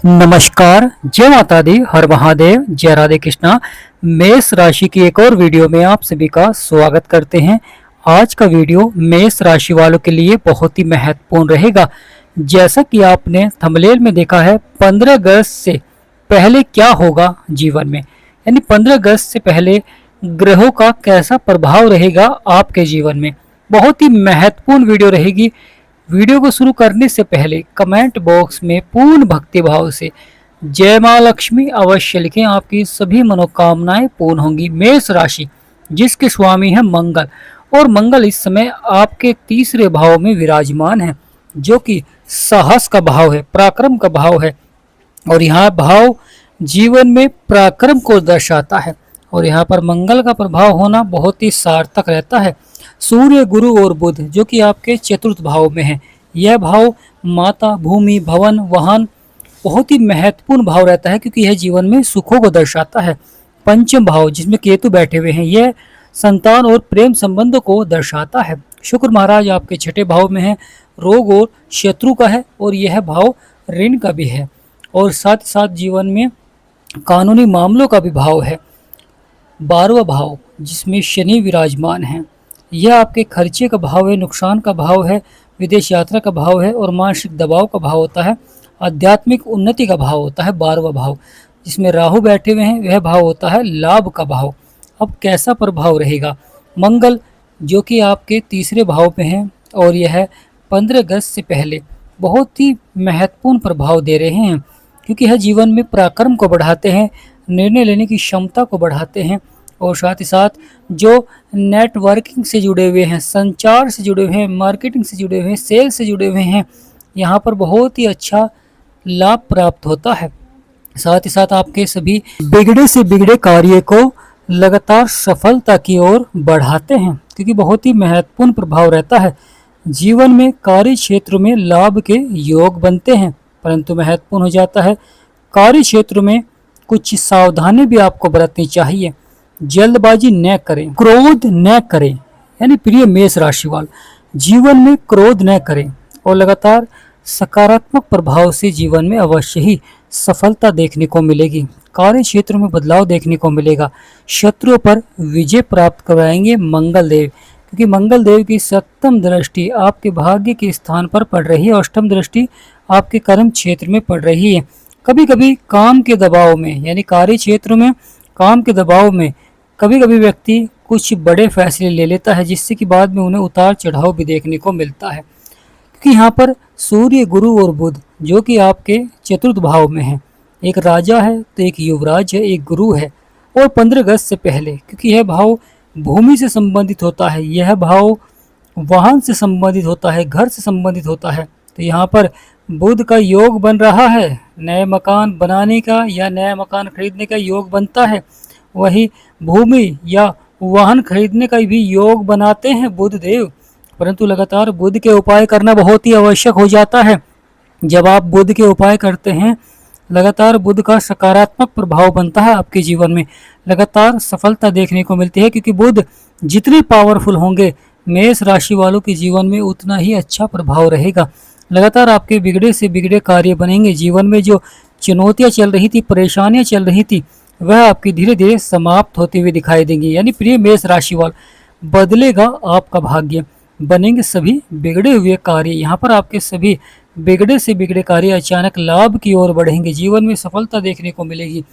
नमस्कार, जय माता दी, हर महादेव, जय राधे कृष्णा। मेष राशि की एक और वीडियो में आप सभी का स्वागत करते हैं। आज का वीडियो मेष राशि वालों के लिए बहुत ही महत्वपूर्ण रहेगा। जैसा कि आपने थंबनेल में देखा है, 15 अगस्त से पहले क्या होगा जीवन में, यानी 15 अगस्त से पहले ग्रहों का कैसा प्रभाव रहेगा आपके जीवन में। बहुत ही महत्वपूर्ण वीडियो रहेगी। वीडियो को शुरू करने से पहले कमेंट बॉक्स में पूर्ण भक्ति भाव से जय मां लक्ष्मी अवश्य लिखें। आपकी सभी मनोकामनाएं पूर्ण होंगी। मेष राशि जिसके स्वामी है मंगल, और मंगल इस समय आपके तीसरे भाव में विराजमान है, जो कि साहस का भाव है, पराक्रम का भाव है। और यह भाव जीवन में पराक्रम को दर्शाता है, और यहाँ पर मंगल का प्रभाव होना बहुत ही सार्थक रहता है। सूर्य, गुरु और बुध जो कि आपके चतुर्थ भाव में है, यह भाव माता, भूमि, भवन, वाहन बहुत ही महत्वपूर्ण भाव रहता है, क्योंकि यह जीवन में सुखों को दर्शाता है। पंचम भाव जिसमें केतु बैठे हुए हैं, यह संतान और प्रेम संबंधों को दर्शाता है। शुक्र महाराज आपके छठे भाव में है, रोग और शत्रु का है, और यह भाव ऋण का भी है, और साथ ही साथ जीवन में कानूनी मामलों का भी भाव है। 12वां भाव जिसमें शनि विराजमान है, यह आपके खर्चे का भाव है, नुकसान का भाव है, विदेश यात्रा का भाव है, और मानसिक दबाव का भाव होता है। आध्यात्मिक उन्नति का भाव होता है 12वां भाव। जिसमें राहु बैठे हुए हैं, वह भाव होता है लाभ का भाव। अब कैसा प्रभाव रहेगा? मंगल जो कि आपके तीसरे भाव में है, और यह 15 अगस्त से पहले बहुत ही महत्वपूर्ण प्रभाव दे रहे हैं, क्योंकि यह जीवन में पराक्रम को बढ़ाते हैं, निर्णय लेने की क्षमता को बढ़ाते हैं, और साथ ही साथ जो नेटवर्किंग से जुड़े हुए हैं, संचार से जुड़े हुए हैं, मार्केटिंग से जुड़े हुए हैं, सेल से जुड़े हुए हैं, यहाँ पर बहुत ही अच्छा लाभ प्राप्त होता है। साथ ही साथ आपके सभी बिगड़े से बिगड़े कार्य को लगातार सफलता की ओर बढ़ाते हैं, क्योंकि बहुत ही महत्वपूर्ण प्रभाव रहता है। जीवन में कार्य क्षेत्र में लाभ के योग बनते हैं, परंतु महत्वपूर्ण हो जाता है कार्य क्षेत्र में कुछ सावधानी भी आपको बरतनी चाहिए। जल्दबाजी न करें, क्रोध न करें, यानी प्रिय मेष राशि वाले जीवन में क्रोध न करें, और लगातार सकारात्मक प्रभाव से जीवन में अवश्य ही सफलता देखने को मिलेगी। कार्य क्षेत्र में बदलाव देखने को मिलेगा। शत्रुओं पर विजय प्राप्त कराएंगे मंगल देव, क्योंकि मंगल देव की सप्तम दृष्टि आपके भाग्य के स्थान पर पड़ रही है, अष्टम दृष्टि आपके कर्म क्षेत्र में पड़ रही है। कभी कभी काम के दबाव में, यानी कार्य क्षेत्र में काम के दबाव में कभी कभी व्यक्ति कुछ बड़े फैसले ले लेता है, जिससे कि बाद में उन्हें उतार चढ़ाव भी देखने को मिलता है। क्योंकि यहाँ पर सूर्य, गुरु और बुध जो कि आपके चतुर्थ भाव में है, एक राजा है तो एक युवराज है, एक गुरु है। और 15 अगस्त से पहले, क्योंकि यह भाव भूमि से संबंधित होता है, यह भाव वाहन से संबंधित होता है, घर से संबंधित होता है, तो यहाँ पर बुध का योग बन रहा है, नए मकान बनाने का या नया मकान खरीदने का योग बनता है। वही भूमि या वाहन खरीदने का भी योग बनाते हैं बुध देव, परंतु लगातार बुध के उपाय करना बहुत ही आवश्यक हो जाता है। जब आप बुध के उपाय करते हैं, लगातार बुध का सकारात्मक प्रभाव बनता है आपके जीवन में, लगातार सफलता देखने को मिलती है, क्योंकि बुध जितने पावरफुल होंगे मेष राशि वालों के जीवन में उतना ही अच्छा प्रभाव रहेगा। लगातार आपके बिगड़े से बिगड़े कार्य बनेंगे। जीवन में जो चुनौतियां चल रही थी, परेशानियां चल रही थी, वह आपकी धीरे धीरे समाप्त होती हुई दिखाई देंगी। यानी प्रिय मेष राशि वाले बदलेगा आपका भाग्य, बनेंगे सभी बिगड़े हुए कार्य। यहाँ पर आपके सभी बिगड़े से बिगड़े कार्य अचानक लाभ की ओर बढ़ेंगे, जीवन में सफलता देखने को मिलेगी।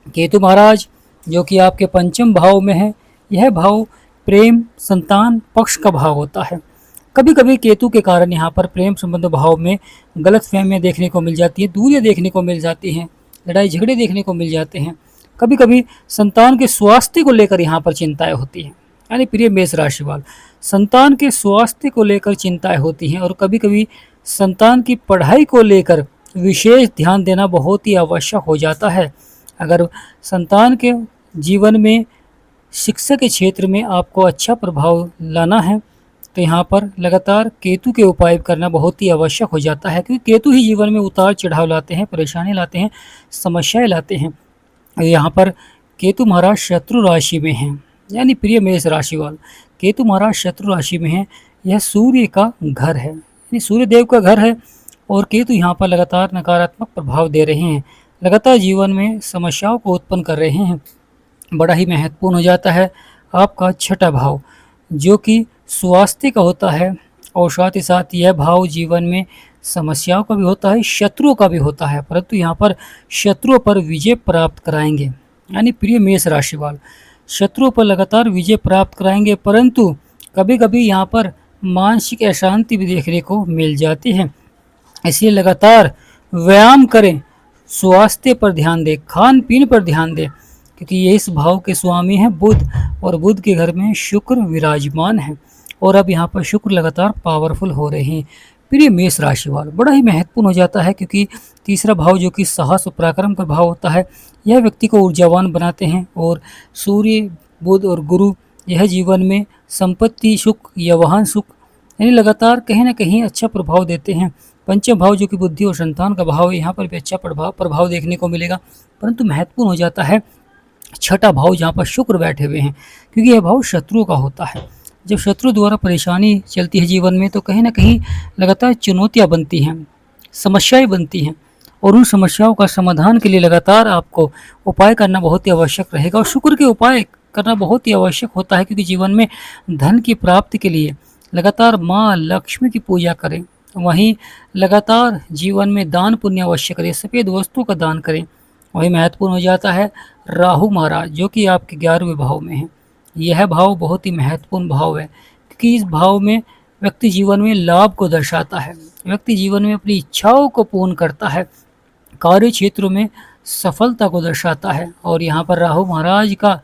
केतु महाराज जो कि आपके पंचम भाव में है, यह भाव प्रेम, संतान पक्ष का भाव होता है। कभी कभी केतु के कारण यहाँ पर प्रेम संबंध भाव में गलतफहमियां देखने को मिल जाती है, दूरियां देखने को मिल जाती हैं, लड़ाई झगड़े देखने को मिल जाते हैं। कभी कभी संतान के स्वास्थ्य को लेकर यहाँ पर चिंताएं होती हैं। यानी प्रिय मेष राशि वाले संतान के स्वास्थ्य को लेकर चिंताएं होती हैं, और कभी कभी संतान की पढ़ाई को लेकर विशेष ध्यान देना बहुत ही आवश्यक हो जाता है। अगर संतान के जीवन में शिक्षा के क्षेत्र में आपको अच्छा प्रभाव लाना है, तो यहाँ पर लगातार केतु के उपाय करना बहुत ही आवश्यक हो जाता है, क्योंकि केतु ही जीवन में उतार चढ़ाव लाते हैं, परेशानी लाते हैं, समस्याएं लाते हैं। यहाँ पर केतु महाराज शत्रु राशि में हैं, यानी प्रिय मेष राशि वाले केतु महाराज शत्रु राशि में हैं। यह सूर्य का घर है, यानी सूर्य देव का घर है, और केतु यहाँ पर लगातार नकारात्मक प्रभाव दे रहे हैं, लगातार जीवन में समस्याओं को उत्पन्न कर रहे हैं। बड़ा ही महत्वपूर्ण हो जाता है आपका छठा भाव, जो कि स्वास्थ्य का होता है, और साथ ही साथ यह भाव जीवन में समस्याओं का भी होता है, शत्रुओं का भी होता है, परंतु यहाँ पर शत्रुओं पर विजय प्राप्त कराएंगे। यानी प्रिय मेष राशि वाले, शत्रुओं पर लगातार विजय प्राप्त कराएंगे, परंतु कभी कभी यहाँ पर मानसिक अशांति भी देखने को मिल जाती है। इसलिए लगातार व्यायाम करें, स्वास्थ्य पर ध्यान दें, खान पीन पर ध्यान दें, क्योंकि ये इस भाव के स्वामी हैं बुध, और बुध के घर में शुक्र विराजमान है, और अब यहाँ पर शुक्र लगातार पावरफुल हो रहे हैं। प्रिय मेष राशि वालों, बड़ा ही महत्वपूर्ण हो जाता है, क्योंकि तीसरा भाव जो कि साहस और पराक्रम का भाव होता है, यह व्यक्ति को ऊर्जावान बनाते हैं, और सूर्य, बुध और गुरु यह जीवन में संपत्ति सुख या वाहन सुख यानी लगातार कहीं ना कहीं अच्छा प्रभाव देते हैं। पंचम भाव जो कि बुद्धि और संतान का भाव है, यहाँ पर भी अच्छा प्रभाव देखने को मिलेगा, परंतु महत्वपूर्ण हो जाता है छठा भाव जहाँ पर शुक्र बैठे हुए हैं, क्योंकि यह भाव शत्रु का होता है। जब शत्रु द्वारा परेशानी चलती है जीवन में, तो कहीं ना कहीं लगातार चुनौतियाँ बनती हैं, समस्याएं बनती हैं, और उन समस्याओं का समाधान के लिए लगातार आपको उपाय करना बहुत ही आवश्यक रहेगा, और शुक्र के उपाय करना बहुत ही आवश्यक होता है, क्योंकि जीवन में धन की प्राप्ति के लिए लगातार माँ लक्ष्मी की पूजा करें। वहीं लगातार जीवन में दान पुण्य अवश्य करें, सफ़ेद वस्तु का दान करें। वही महत्वपूर्ण हो जाता है राहु महाराज, जो कि आपके 11वें भाव में है। यह भाव बहुत ही महत्वपूर्ण भाव है, क्योंकि इस भाव में व्यक्ति जीवन में लाभ को दर्शाता है, व्यक्ति जीवन में अपनी इच्छाओं को पूर्ण करता है, कार्य क्षेत्रों में सफलता को दर्शाता है। और यहाँ पर राहु महाराज का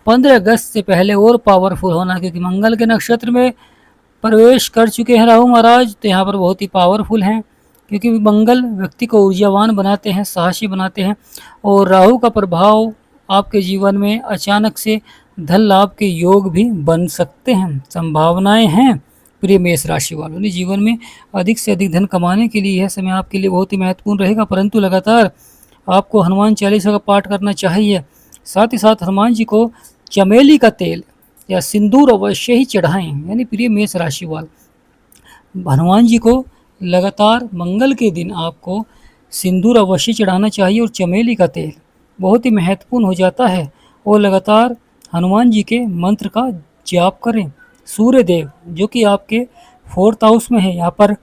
15 अगस्त से पहले और पावरफुल होना, क्योंकि मंगल के नक्षत्र में प्रवेश कर चुके हैं राहु महाराज, तो यहाँ पर बहुत ही पावरफुल हैं, क्योंकि मंगल व्यक्ति को ऊर्जावान बनाते हैं, साहसी बनाते हैं, और राहु का प्रभाव आपके जीवन में अचानक से धन लाभ के योग भी बन सकते हैं, संभावनाएं हैं। प्रिय मेष राशि वालों ने जीवन में अधिक से अधिक धन कमाने के लिए यह समय आपके लिए बहुत ही महत्वपूर्ण रहेगा, परंतु लगातार आपको हनुमान चालीसा का पाठ करना चाहिए। साथ ही साथ हनुमान जी को चमेली का तेल या सिंदूर अवश्य ही चढ़ाएं। यानी प्रिय मेष राशि वाले, हनुमान जी को लगातार मंगल के दिन आपको सिंदूर अवश्य चढ़ाना चाहिए, और चमेली का तेल बहुत ही महत्वपूर्ण हो जाता है। और लगातार हनुमान जी के मंत्र का जाप करें। सूर्य देव जो कि आपके 4th हाउस में है, यहाँ पर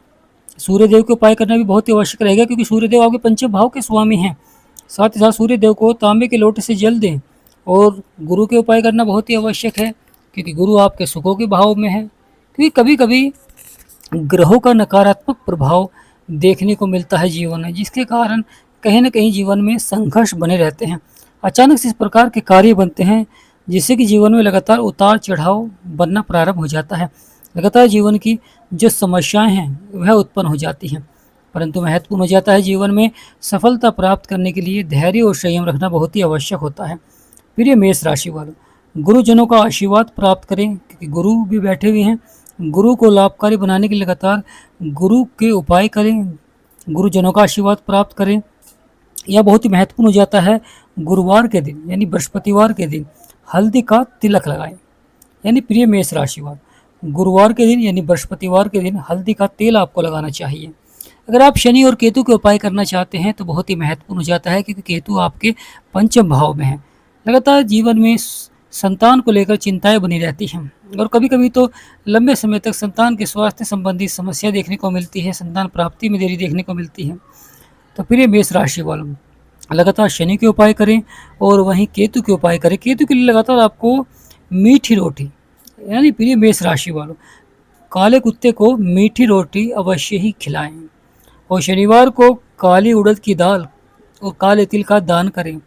सूर्य देव के उपाय करना भी बहुत ही आवश्यक रहेगा, क्योंकि सूर्य देव आपके पंचम भाव के स्वामी हैं। साथ ही साथ सूर्य देव को तांबे के लोटे से जल दें, और गुरु के उपाय करना बहुत ही आवश्यक है, क्योंकि गुरु आपके सुखों के भाव में है। क्योंकि कभी कभी ग्रहों का नकारात्मक प्रभाव देखने को मिलता है जीवन में, जिसके कारण कहीं ना कहीं जीवन में संघर्ष बने रहते हैं। अचानक से इस प्रकार के कार्य बनते हैं, जिससे कि जीवन में लगातार उतार चढ़ाव बनना प्रारंभ हो जाता है। लगातार जीवन की जो समस्याएं हैं वह उत्पन्न हो जाती हैं, परंतु महत्वपूर्ण हो जाता है जीवन में सफलता प्राप्त करने के लिए धैर्य और संयम रखना बहुत ही आवश्यक होता है। प्रिय मेष राशि वालों, गुरुजनों का आशीर्वाद प्राप्त करें, क्योंकि गुरु भी बैठे हुए हैं। गुरु को लाभकारी बनाने के लिए लगातार गुरु के उपाय करें, गुरुजनों का आशीर्वाद प्राप्त करें। यह बहुत ही महत्वपूर्ण हो जाता है गुरुवार के दिन यानी बृहस्पतिवार के दिन हल्दी का तिलक लगाएं। यानी प्रिय मेष राशि वाले, गुरुवार के दिन यानी बृहस्पतिवार के दिन हल्दी का तेल आपको लगाना चाहिए। अगर आप शनि और केतु के उपाय करना चाहते हैं तो बहुत ही महत्वपूर्ण हो जाता है, क्योंकि केतु आपके पंचम भाव में है। लगातार जीवन में संतान को लेकर चिंताएं बनी रहती हैं, और कभी कभी तो लंबे समय तक संतान के स्वास्थ्य संबंधी समस्या देखने को मिलती है, संतान प्राप्ति में देरी देखने को मिलती है। तो प्रिय मेष राशि वालों, लगातार शनि के उपाय करें और वहीं केतु के उपाय करें। केतु के लिए लगातार आपको मीठी रोटी, यानी प्रिय मेष राशि वालों, काले कुत्ते को मीठी रोटी अवश्य ही खिलाएं, और शनिवार को काली उड़द की दाल और काले तिल का दान करें।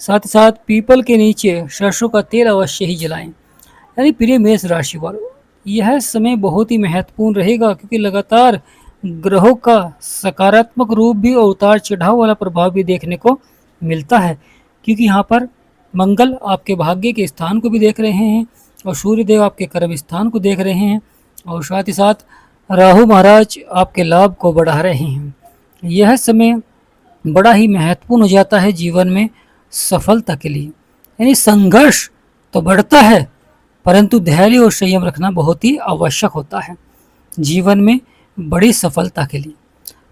साथ ही साथ पीपल के नीचे सरसों का तेल अवश्य ही जलाएं। यानी प्रिय मेष राशि वालों, यह समय बहुत ही महत्वपूर्ण रहेगा, क्योंकि लगातार ग्रहों का सकारात्मक रूप भी और उतार चढ़ाव वाला प्रभाव भी देखने को मिलता है, क्योंकि यहाँ पर मंगल आपके भाग्य के स्थान को भी देख रहे हैं, और सूर्यदेव आपके कर्म स्थान को देख रहे हैं, और साथ ही साथ राहु महाराज आपके लाभ को बढ़ा रहे हैं। यह समय बड़ा ही महत्वपूर्ण हो जाता है जीवन में सफलता के लिए। यानी संघर्ष तो बढ़ता है, परंतु धैर्य और संयम रखना बहुत ही आवश्यक होता है जीवन में बड़ी सफलता के लिए।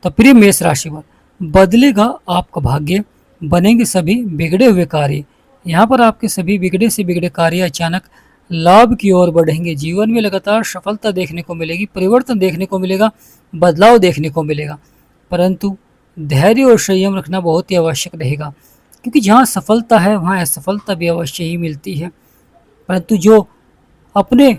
तो प्रिय मेष राशि वाले, बदलेगा आपका भाग्य, बनेंगे सभी बिगड़े हुए कार्य। यहाँ पर आपके सभी बिगड़े से बिगड़े कार्य अचानक लाभ की ओर बढ़ेंगे। जीवन में लगातार सफलता देखने को मिलेगी, परिवर्तन देखने को मिलेगा, बदलाव देखने को मिलेगा। परंतु धैर्य और संयम रखना बहुत ही आवश्यक रहेगा, क्योंकि जहाँ सफलता है वहाँ असफलता भी अवश्य ही मिलती है। परंतु जो अपने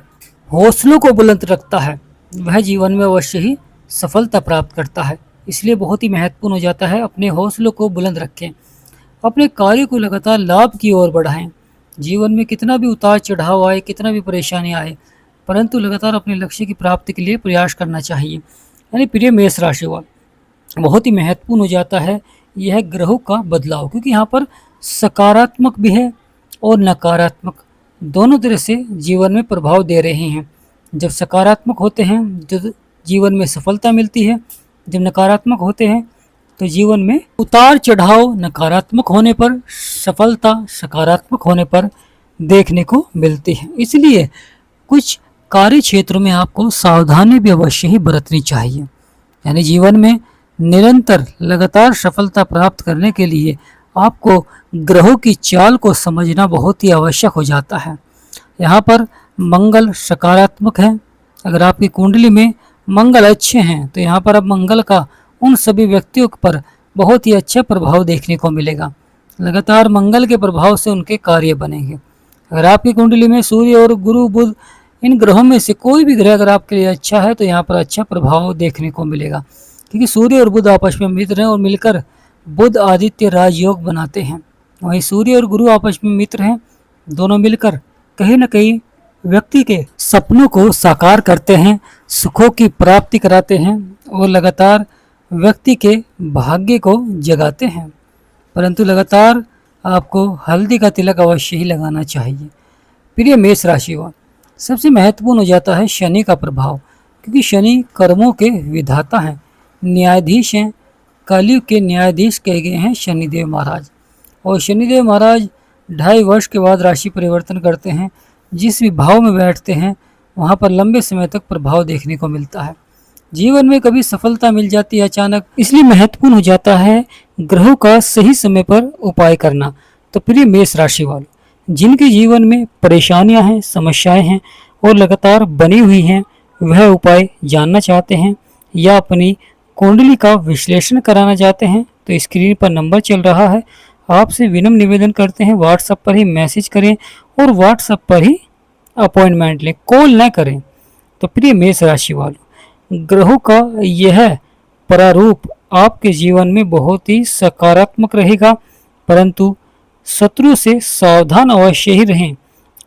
हौसलों को बुलंद रखता है वह जीवन में अवश्य ही सफलता प्राप्त करता है। इसलिए बहुत ही महत्वपूर्ण हो जाता है अपने हौसलों को बुलंद रखें, अपने कार्य को लगातार लाभ की ओर बढ़ाएं। जीवन में कितना भी उतार चढ़ाव आए, कितना भी परेशानी आए, परंतु लगातार अपने लक्ष्य की प्राप्ति के लिए प्रयास करना चाहिए। यानी प्रिय मेष राशि वाले, बहुत ही महत्वपूर्ण हो जाता है यह ग्रहों का बदलाव, क्योंकि यहाँ पर सकारात्मक भी है और नकारात्मक, दोनों तरह से जीवन में प्रभाव दे रहे हैं। जब सकारात्मक होते हैं तो जीवन में सफलता मिलती है, जब नकारात्मक होते हैं तो जीवन में उतार चढ़ाव नकारात्मक होने पर, सफलता सकारात्मक होने पर देखने को मिलती है। इसलिए कुछ कार्य क्षेत्रों में आपको सावधानी भी अवश्य ही बरतनी चाहिए। यानी जीवन में निरंतर लगातार सफलता प्राप्त करने के लिए आपको ग्रहों की चाल को समझना बहुत ही आवश्यक हो जाता है। यहाँ पर मंगल सकारात्मक है, अगर आपकी कुंडली में मंगल अच्छे हैं तो यहाँ पर अब मंगल का उन सभी व्यक्तियों पर बहुत ही अच्छा प्रभाव देखने को मिलेगा। लगातार मंगल के प्रभाव से उनके कार्य बनेंगे। अगर आपकी कुंडली में सूर्य और गुरु बुध, इन ग्रहों में से कोई भी ग्रह अगर आपके लिए अच्छा है तो यहाँ पर अच्छा प्रभाव देखने को मिलेगा, क्योंकि सूर्य और बुध आपस में मित्र हैं और मिलकर बुध आदित्य राजयोग बनाते हैं। वहीं सूर्य और गुरु आपस में मित्र हैं, दोनों मिलकर कहीं न कहीं व्यक्ति के सपनों को साकार करते हैं, सुखों की प्राप्ति कराते हैं और लगातार व्यक्ति के भाग्य को जगाते हैं। परंतु लगातार आपको हल्दी का तिलक अवश्य ही लगाना चाहिए। प्रिय मेष राशि वाले, सबसे महत्वपूर्ण हो जाता है शनि का प्रभाव, क्योंकि शनि कर्मों के विधाता हैं, न्यायाधीश हैं, कलयुग के न्यायाधीश कहे गए हैं शनिदेव महाराज। और शनिदेव महाराज 2.5 वर्ष के बाद राशि परिवर्तन करते हैं। जिस भी भाव में बैठते हैं वहाँ पर लंबे समय तक प्रभाव देखने को मिलता है। जीवन में कभी सफलता मिल जाती है अचानक, इसलिए महत्वपूर्ण हो जाता है ग्रहों का सही समय पर उपाय करना। तो प्रिय मेष राशि वालों, जिनके जीवन में परेशानियां हैं, समस्याएं हैं और लगातार बनी हुई हैं, वह उपाय जानना चाहते हैं या अपनी कुंडली का विश्लेषण कराना चाहते हैं तो स्क्रीन पर नंबर चल रहा है, आपसे विनम्र निवेदन करते हैं व्हाट्सएप पर ही मैसेज करें और व्हाट्सएप पर ही अपॉइंटमेंट लें, कॉल न करें। तो प्रिय मेष राशि वालों, ग्रहों का यह प्रारूप आपके जीवन में बहुत ही सकारात्मक रहेगा, परंतु शत्रु से सावधान अवश्य ही रहें।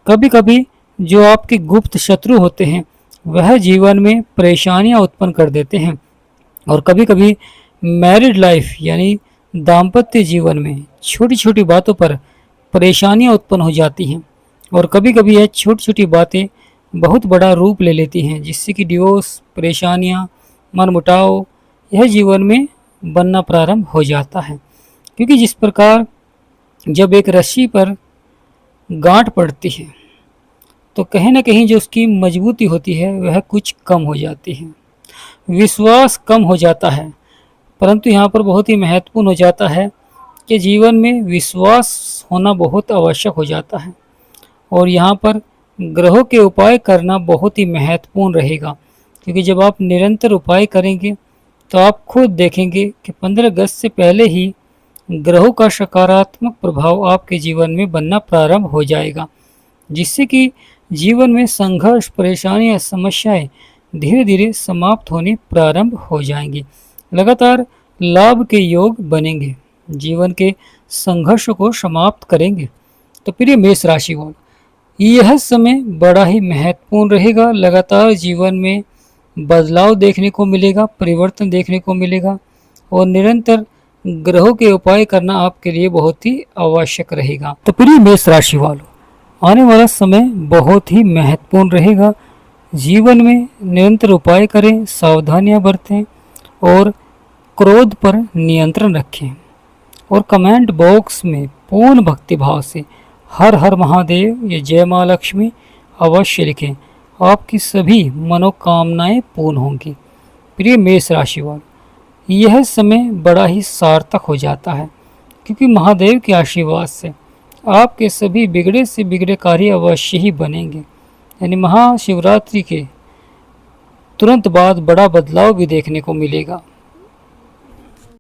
कभी कभी जो आपके गुप्त शत्रु होते हैं वह जीवन में परेशानियां उत्पन्न कर देते हैं और कभी कभी मैरिड लाइफ यानी दाम्पत्य जीवन में छोटी छोटी बातों पर परेशानियां उत्पन्न हो जाती हैं और कभी कभी यह छोटी छोटी बातें बहुत बड़ा रूप ले लेती हैं, जिससे कि डिवोर्स, परेशानियां, मनमुटाव यह जीवन में बनना प्रारंभ हो जाता है। क्योंकि जिस प्रकार जब एक रस्सी पर गांठ पड़ती है तो कहीं ना कहीं जो उसकी मजबूती होती है वह कुछ कम हो जाती है, विश्वास कम हो जाता है। परंतु यहाँ पर बहुत ही महत्वपूर्ण हो जाता है कि जीवन में विश्वास होना बहुत आवश्यक हो जाता है और यहाँ पर ग्रहों के उपाय करना बहुत ही महत्वपूर्ण रहेगा, क्योंकि जब आप निरंतर उपाय करेंगे तो आप खुद देखेंगे कि 15 अगस्त से पहले ही ग्रहों का सकारात्मक प्रभाव आपके जीवन में बनना प्रारंभ हो जाएगा, जिससे कि जीवन में संघर्ष, परेशानियां, समस्याएं धीरे धीरे समाप्त होने प्रारंभ हो जाएंगी। लगातार लाभ के योग बनेंगे, जीवन के संघर्ष को समाप्त करेंगे। तो प्रिय मेष राशि वालों, यह समय बड़ा ही महत्वपूर्ण रहेगा। लगातार जीवन में बदलाव देखने को मिलेगा, परिवर्तन देखने को मिलेगा और निरंतर ग्रहों के उपाय करना आपके लिए बहुत ही आवश्यक रहेगा। तो प्रिय मेष राशि वालों, आने वाला समय बहुत ही महत्वपूर्ण रहेगा। जीवन में निरंतर उपाय करें, सावधानियां बरतें और क्रोध पर नियंत्रण रखें और कमेंट बॉक्स में पूर्ण भक्तिभाव से हर हर महादेव या जय माँ लक्ष्मी अवश्य लिखें। आपकी सभी मनोकामनाएं पूर्ण होंगी। प्रिय मेष राशि वालों, यह समय बड़ा ही सार्थक हो जाता है, क्योंकि महादेव के आशीर्वाद से आपके सभी बिगड़े से बिगड़े कार्य अवश्य ही बनेंगे। यानी महाशिवरात्रि के तुरंत बाद बड़ा बदलाव भी देखने को मिलेगा।